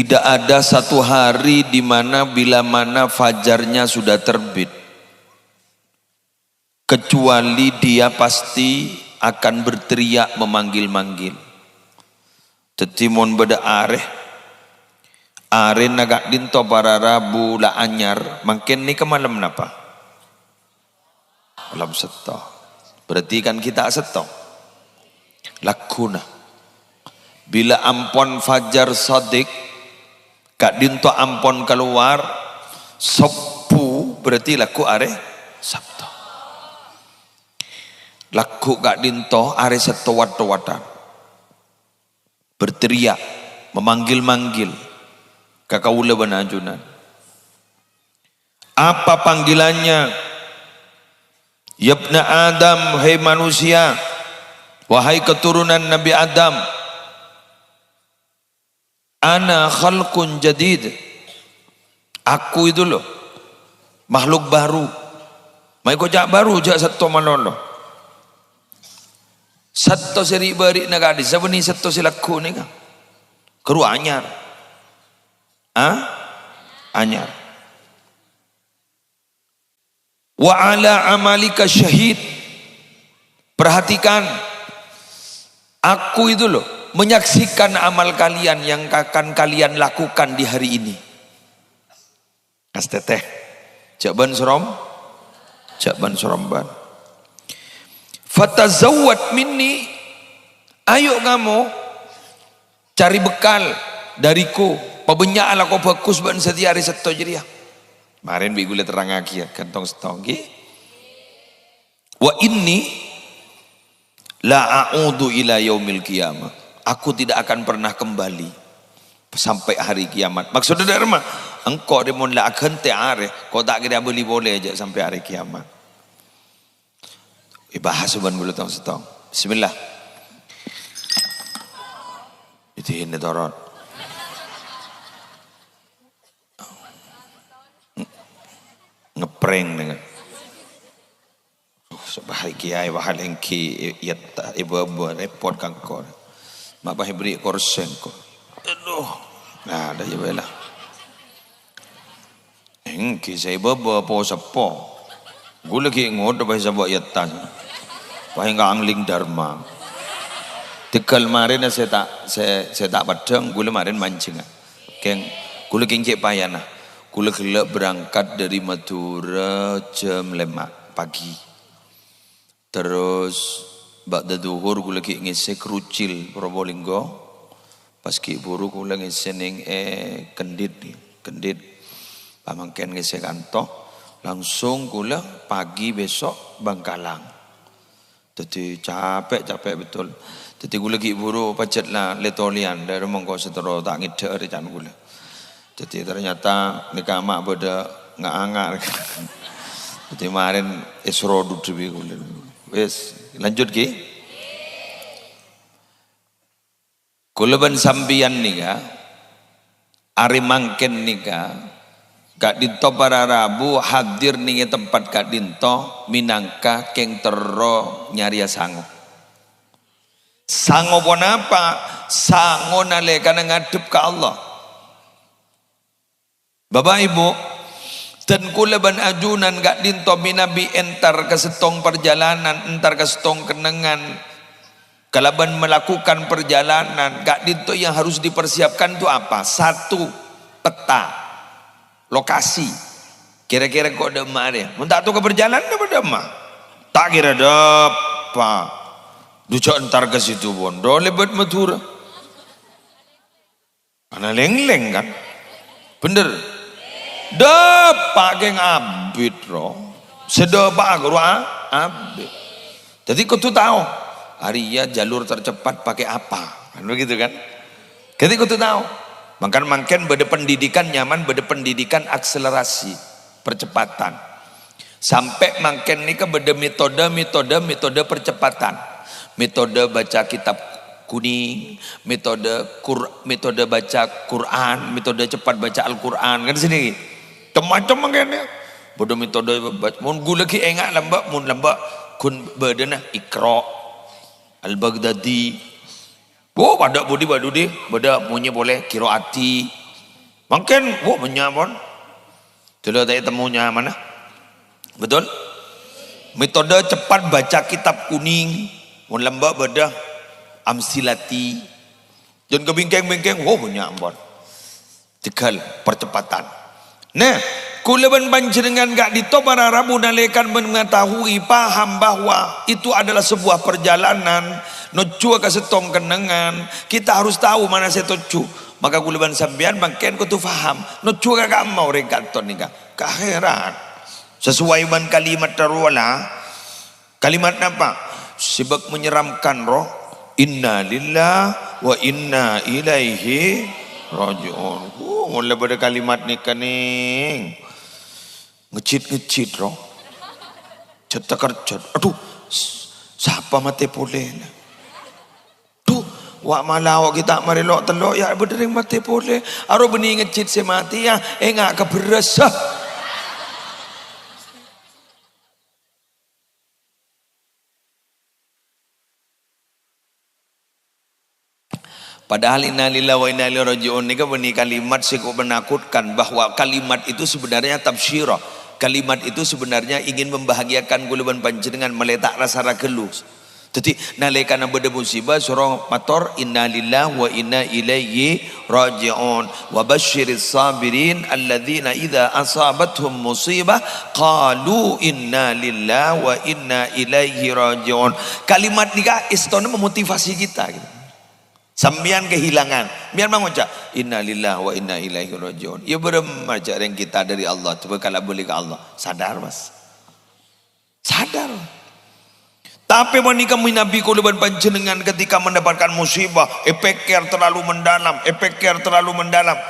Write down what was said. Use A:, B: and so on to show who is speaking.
A: Tidak ada satu hari di mana bila mana fajarnya sudah terbit, kecuali dia pasti akan berteriak memanggil-manggil. Tetimun beda are nagak dinto para rabu la anyar, makin ni ke malam napa? Malam seto. Berarti kan kita seto. Lakuna. Bila ampon fajar sodik, kak dinto ampon keluar, sepu berarti laku are sabto. Laku kak dinto are setowat-towatan. Berteriak, memanggil-manggil. Kakawula banajunan. Apa panggilannya? Yabna Adam, hai manusia, wahai keturunan Nabi Adam. Ana khalqun jadid. Aku itu loh makhluk baru. Mai kojak baru jak satu malolo. Satu seri bari nagadi sabeni satu silaku ni ka. Keru anyar. Anyar. Wa ala amalika syahid. Perhatikan, aku itu loh menyaksikan amal kalian yang akan kalian lakukan di hari ini. Asteteh, jaban seromban. Fatazawwad minni, ayo kamu cari bekal dariku. Pabenyak ala kau bagus ban setiap hari seto jadi ya. Kemarin bigule terang lagi ya kantong setonggi. Wa inni la a'udu ila yaumil qiyamah. Aku tidak akan pernah kembali sampai hari kiamat. Maksudnya dari mana? Engkau demon la akan teare, kau tak kira boleh aja sampai hari kiamat. Bahas suban bulu tong setong. Bismillah. Itu ini torot. Ngeprank dengan. Sebahagia kiai bahal hengki yatta ibu-ibu repot kangkor. Mak bah beri korsen ko. Aduh. Nah, dah je bela. Hengki saya baba po sapo. Gula ki ngod bah sabak yatta. Bah enggak angling dharma. Tegal marin saya tak padang gula marin mancing. Keng gula kincik payana. Gula gelap berangkat dari Madura jam 5 pagi. Terus ba'da duhur gula ki ngisi kerucil Probolinggo. Pas ki buru gula ngisi ning kendit. Pamangken ngisi kantor. Langsung gula pagi besok Bangkalang. Jadi capek betul. Jadi gula ki buru pacet lah letolian dari mongko setero tak ngide recan gula. Jadi ternyata nikah mak beda ngak-ngak. Jadi kemarin esro duduk gula. Wes lanjut ki. Kulaban sambian nika, ari mangken nika, Kak Dinto para Rabu hadir nih tempat Kak Dinto minangka keng tero nyaria sango. Sango pun apa? Sango nalekana ngadep ke Allah. Bapak Ibu, dan kulaban ajunan Kak Dinto binabi entar ke setong perjalanan, entar ke setong kenangan. Kalaban melakukan perjalanan, Kak Dinto yang harus dipersiapkan itu apa? Satu, peta, lokasi. Kira-kira kok ada emak dia? Mentak tu ke perjalanan apa emak? Tak kira apa. Dujak entar ke situ bondo lebat Madura. Karena leng-leng kan? Bener. Depak geng abid roh. Sedepak guru abid. Jadi kau tu tahu Arya jalur tercepat pakai apa? Kan begitu kan? Jadi kau tu tahu. Makan beda pendidikan nyaman, beda pendidikan akselerasi, percepatan. Sampai makan ni ke beda metode percepatan. Metode baca kitab kuning, metode baca Quran, metode cepat baca Al-Quran kan sini. Macam makanya. Bodoh metode baca. Mun gula ki enggak lambak kun bedana Iqra Al-Baghdadi. Oh pada budi badudi, pada punya boleh kiroati Makin, wah menyapon. Dulu tadi temunya mana? Betul? Metode cepat baca kitab kuning, mun lembak bedah, amsilati. Jangan kebingkeng-bingkeng, wah menyapon. Tegal percepatan. Nah, kulaban panjenengan gak dito para rabu nalekan mengetahui paham bahwa itu adalah sebuah perjalanan nuju ke setong kenangan. Kita harus tahu mana saya tuju. Maka kulaban sampean makin kutu faham nuju ka mau regaton nika ke akhirat. Sesuai dengan kalimat terwala. Kalimat apa? Sebab menyeramkan roh. Inna lillah wa inna ilaihi raji'un. Mulai pada kalimat ni kening ngecit roh cetak. Aduh, siapa mati boleh tuh wak malah kita mari lok telok ya berdering mati boleh aro benih ngecit se mati ya enggak keberes. Padahal innalillahi wa inna ilaihi raji'un ini kan kalimat cukup menakutkan bahwa kalimat itu sebenarnya tabsyirah. Kalimat itu sebenarnya ingin membahagiakan kuluban panjenengan meletak rasa ragelu. Jadi nalekana beda musibah surah mator innalillahi wa inna ilaihi raji'un wa basyiris sabirin alladzina idza asabathum musibah qalu inna lillahi wa inna ilaihi raji'un. Kalimat nikah istana memotivasi kita gitu. Sambian kehilangan, biar mengucap Inna lillahi wa inna ilaihi raji'un. Ya bermaja yang kita dari Allah. Coba kalau boleh ke Allah, sadar mas, sadar. Tapi menikah Nabi kuluban panjenengan ketika mendapatkan musibah, efeknya terlalu mendalam,